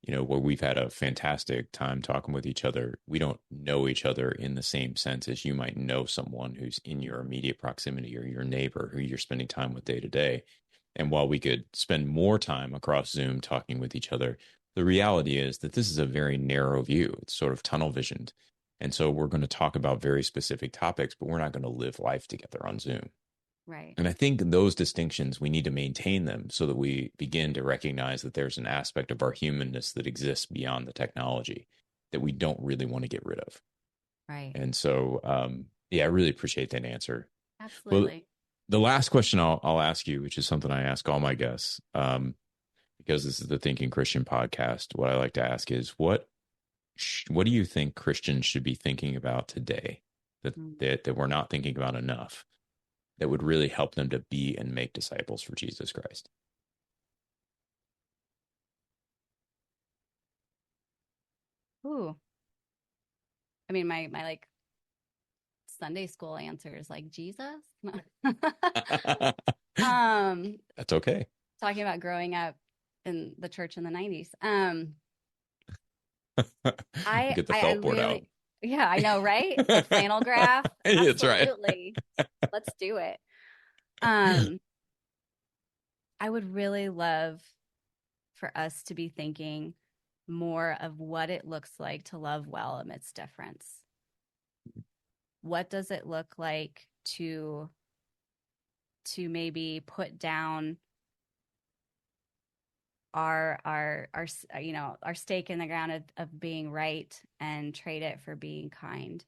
Where we've had a fantastic time talking with each other, we don't know each other in the same sense as you might know someone who's in your immediate proximity or your neighbor who you're spending time with day to day. And while we could spend more time across Zoom talking with each other, the reality is that this is a very narrow view. It's sort of tunnel visioned. And so we're going to talk about very specific topics, but we're not going to live life together on Zoom. Right. And I think those distinctions, we need to maintain them so that we begin to recognize that there's an aspect of our humanness that exists beyond the technology that we don't really want to get rid of. Right. And so, yeah, I really appreciate that answer. Well, Absolutely. the last question I'll ask you, which is something I ask all my guests, because this is the Thinking Christian podcast, what I like to ask is, what do you think Christians should be thinking about today Mm. that we're not thinking about enough, that would really help them to be and make disciples for Jesus Christ? Ooh. I mean, my like Sunday school answer is like Jesus. um, That's okay. Talking about growing up in the church in the 90s. We'll get the I felt board out. really, yeah, I know, right? The flannel graph. That's right. Absolutely. Let's do it. Um, I would really love for us to be thinking more of what it looks like to love well amidst difference. What does it look like to maybe put down our stake in the ground of being right and trade it for being kind?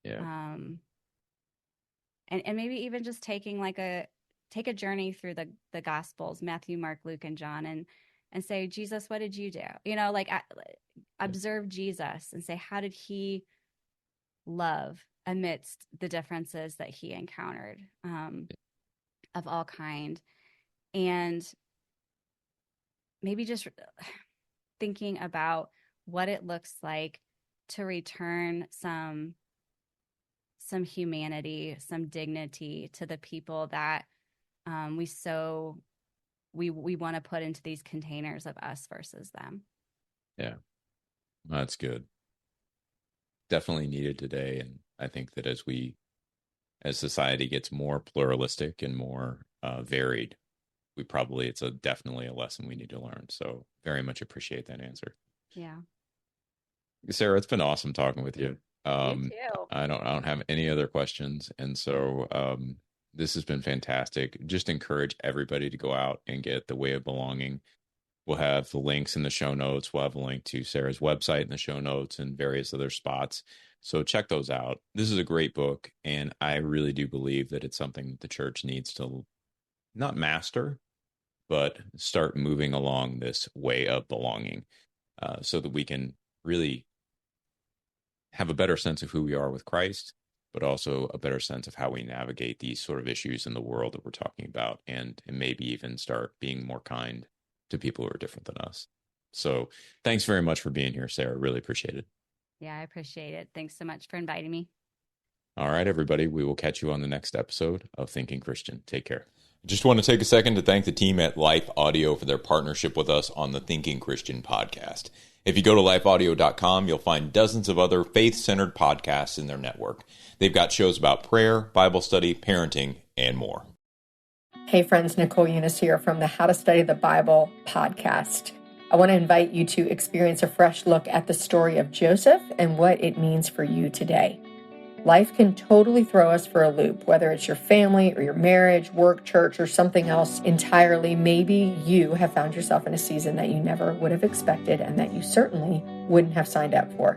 Yeah. And maybe even just take a journey through the Gospels, Matthew, Mark, Luke, and John, and say, Jesus, what did you do? Observe Jesus and say, how did he love amidst the differences that he encountered, of all kind? And maybe just thinking about what it looks like to return some humanity, some dignity to the people that we want to put into these containers of us versus them. Yeah. That's good. Definitely needed today. And I think that as society gets more pluralistic and more varied, it's definitely a lesson we need to learn. So very much appreciate that answer. Yeah. Sarah, it's been awesome talking with you. You too. I don't have any other questions. And so, this has been fantastic. Just encourage everybody to go out and get The Way of Belonging. We'll have the links in the show notes. We'll have a link to Sarah's website in the show notes and various other spots. So check those out. This is a great book, and I really do believe that it's something that the church needs to not master, but start moving along this way of belonging, so that we can really have a better sense of who we are with Christ, but also a better sense of how we navigate these sort of issues in the world that we're talking about, and maybe even start being more kind to people who are different than us. So thanks very much for being here, Sarah. Really appreciate it. Yeah, I appreciate it. Thanks so much for inviting me. All right, everybody. We will catch you on the next episode of Thinking Christian. Take care. Just want to take a second to thank the team at Life Audio for their partnership with us on the Thinking Christian podcast. If you go to lifeaudio.com, you'll find dozens of other faith-centered podcasts in their network. They've got shows about prayer, Bible study, parenting, and more. Hey friends, Nicole Eunice here from the How to Study the Bible podcast. I want to invite you to experience a fresh look at the story of Joseph and what it means for you today. Life can totally throw us for a loop, whether it's your family or your marriage, work, church, or something else entirely. Maybe you have found yourself in a season that you never would have expected and that you certainly wouldn't have signed up for.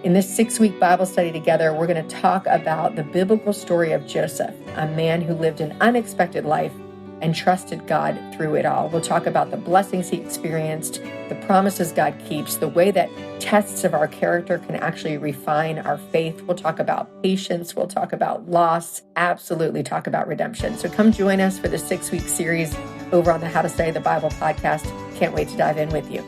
In this 6-week Bible study together, we're going to talk about the biblical story of Joseph, a man who lived an unexpected life and trusted God through it all. We'll talk about the blessings he experienced, the promises God keeps, the way that tests of our character can actually refine our faith. We'll talk about patience. We'll talk about loss, absolutely talk about redemption. So come join us for the 6-week series over on the How to Study the Bible podcast. Can't wait to dive in with you.